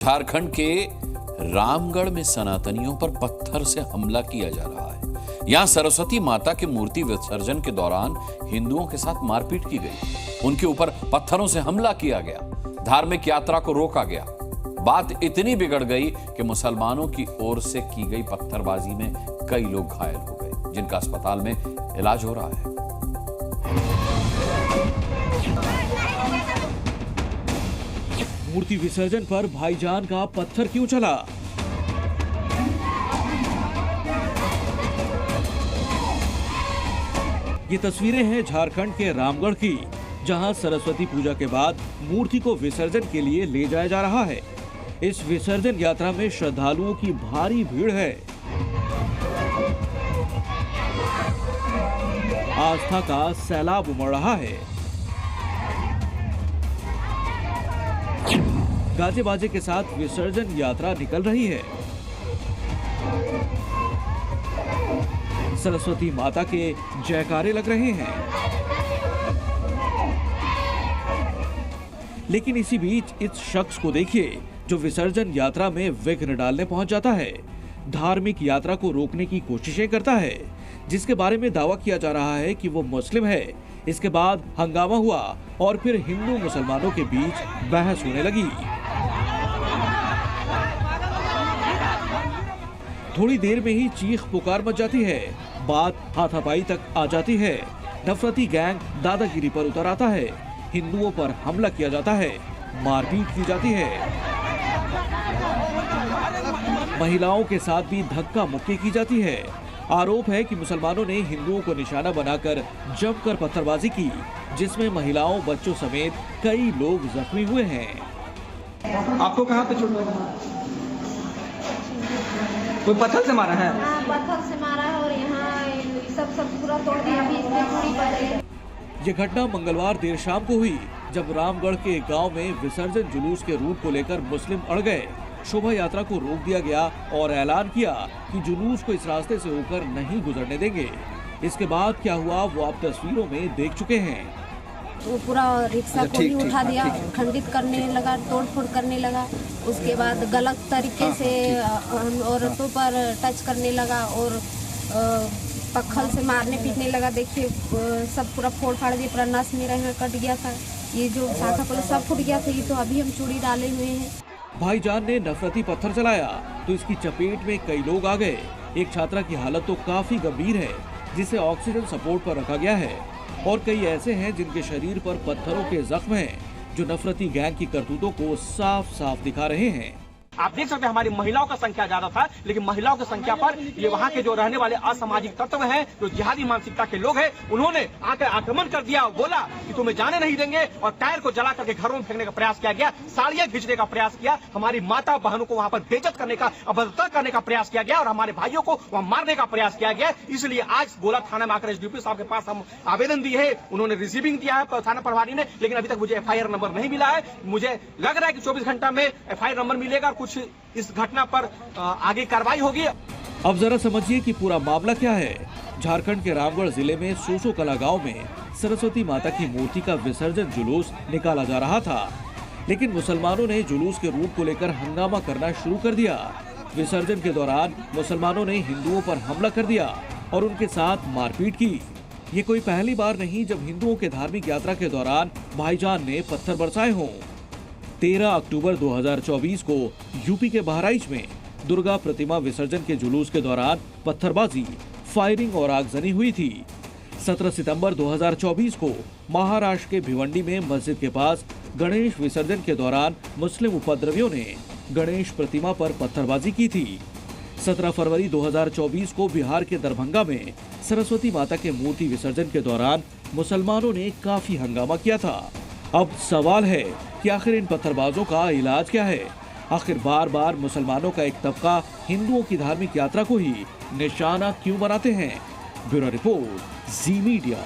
झारखंड के रामगढ़ में सनातनियों पर पत्थर से हमला किया जा रहा है। यहां सरस्वती माता के मूर्ति विसर्जन के दौरान हिंदुओं के साथ मारपीट की गई, उनके ऊपर पत्थरों से हमला किया गया, धार्मिक यात्रा को रोका गया। बात इतनी बिगड़ गई कि मुसलमानों की ओर से की गई पत्थरबाजी में कई लोग घायल हो गए, जिनका अस्पताल में इलाज हो रहा है। मूर्ति विसर्जन पर भाईजान का पत्थर क्यों चला? ये तस्वीरें हैं झारखंड के रामगढ़ की, जहां सरस्वती पूजा के बाद मूर्ति को विसर्जन के लिए ले जाया जा रहा है। इस विसर्जन यात्रा में श्रद्धालुओं की भारी भीड़ है। आस्था का सैलाब उमड़ रहा है। गाजे बाजे के साथ विसर्जन यात्रा निकल रही है। सरस्वती माता के जयकारे लग रहे हैं। लेकिन इसी बीच इस शख्स को देखिए जो विसर्जन यात्रा में विघ्न डालने पहुंच जाता है, धार्मिक यात्रा को रोकने की कोशिशें करता है, जिसके बारे में दावा किया जा रहा है कि वो मुस्लिम है। इसके बाद हंगामा हुआ और फिर हिंदू मुसलमानों के बीच बहस होने लगी। थोड़ी देर में ही चीख पुकार मच जाती है, बात हाथापाई तक आ जाती है। नफरती गैंग दादागिरी पर उतर आता है, हिंदुओं पर हमला किया जाता है, मारपीट की जाती है। महिलाओं के साथ भी धक्का मुक्की की जाती है। आरोप है कि मुसलमानों ने हिंदुओं को निशाना बनाकर जमकर पत्थरबाजी की, जिसमें महिलाओं, बच्चों समेत कई लोग जख्मी हुए हैं। आपको कहाँ पे चोट लगा? कोई पत्थर से मारा है? हाँ, पत्थर से मारा है और यहाँ सब पूरा तोड़ दिया। अभी इसमें थोड़ी बचे। ये घटना मंगलवार देर शाम को हुई, जब रामगढ़ के गांव में विसर्जन जुलूस के रूट को लेकर मुस्लिम अड़ गए। शोभा यात्रा को रोक दिया गया और ऐलान किया कि जुलूस को इस रास्ते से होकर नहीं गुजरने देंगे। इसके बाद क्या हुआ वो आप तस्वीरों में देख चुके हैं। तो पूरा रिक्शा को ही उठा दिया, खंडित करने लगा, तोड़फोड़ करने लगा। उसके बाद गलत तरीके से औरतों पर टच करने लगा और पत्थर से मारने पीटने लगा। देखिए सब पूरा फोड़ फाड़ दिया, पूरा नस मेरा यहाँ कट गया था। ये जो शाखा पल सब फूट गया था। ये तो अभी हम चूड़ी डाले हुए हैं। भाईजान ने नफरती पत्थर चलाया तो इसकी चपेट में कई लोग आ गए। एक छात्रा की हालत तो काफी गंभीर है, जिसे ऑक्सीजन सपोर्ट पर रखा गया है, और कई ऐसे हैं जिनके शरीर पर पत्थरों के जख्म हैं, जो नफरती गैंग की करतूतों को साफ साफ दिखा रहे हैं। आप देख सकते हैं हमारी महिलाओं का संख्या ज्यादा था, लेकिन महिलाओं की संख्या पर ये वहाँ के जो रहने वाले असामाजिक तत्व हैं, जो जिहादी मानसिकता के लोग हैं, उन्होंने आकर आक्रमण कर दिया। बोला कि तुम्हें जाने नहीं देंगे और टायर को जला करके घरों में फेंकने का प्रयास किया गया, साड़ियां खींचने का प्रयास किया, हमारी माता बहनों को वहाँ पर बेइज्जत करने का, अभद्रता करने का प्रयास किया गया और हमारे भाइयों को वहाँ मारने का प्रयास किया गया। इसलिए आज गोला थाना में आकर एसडीपी साहब के पास हम आवेदन दिए है। उन्होंने रिसीविंग दिया है थाना प्रभारी ने, लेकिन अभी तक मुझे FIR नंबर नहीं मिला है। मुझे लग रहा है कि 24 घंटा में FIR नंबर मिलेगा और कुछ इस घटना पर आगे कार्रवाई होगी। अब जरा समझिए कि पूरा मामला क्या है। झारखंड के रामगढ़ जिले में सोसो कला गांव में सरस्वती माता की मूर्ति का विसर्जन जुलूस निकाला जा रहा था, लेकिन मुसलमानों ने जुलूस के रूट को लेकर हंगामा करना शुरू कर दिया। विसर्जन के दौरान मुसलमानों ने हिंदुओं पर हमला कर दिया और उनके साथ मारपीट की। ये कोई पहली बार नहीं जब हिंदुओं के धार्मिक यात्रा के दौरान भाईजान ने पत्थर बरसाए हों। 13 अक्टूबर 2024 को यूपी के बहराइच में दुर्गा प्रतिमा विसर्जन के जुलूस के दौरान पत्थरबाजी, फायरिंग और आगजनी हुई थी। 17 सितंबर 2024 को महाराष्ट्र के भिवंडी में मस्जिद के पास गणेश विसर्जन के दौरान मुस्लिम उपद्रवियों ने गणेश प्रतिमा पर पत्थरबाजी की थी। 17 फरवरी 2024 को बिहार के दरभंगा में सरस्वती माता के मूर्ति विसर्जन के दौरान मुसलमानों ने काफी हंगामा किया था। अब सवाल है कि आखिर इन पत्थरबाजों का इलाज क्या है? आखिर बार बार मुसलमानों का एक तबका हिंदुओं की धार्मिक यात्रा को ही निशाना क्यों बनाते हैं? ब्यूरो रिपोर्ट, जी मीडिया।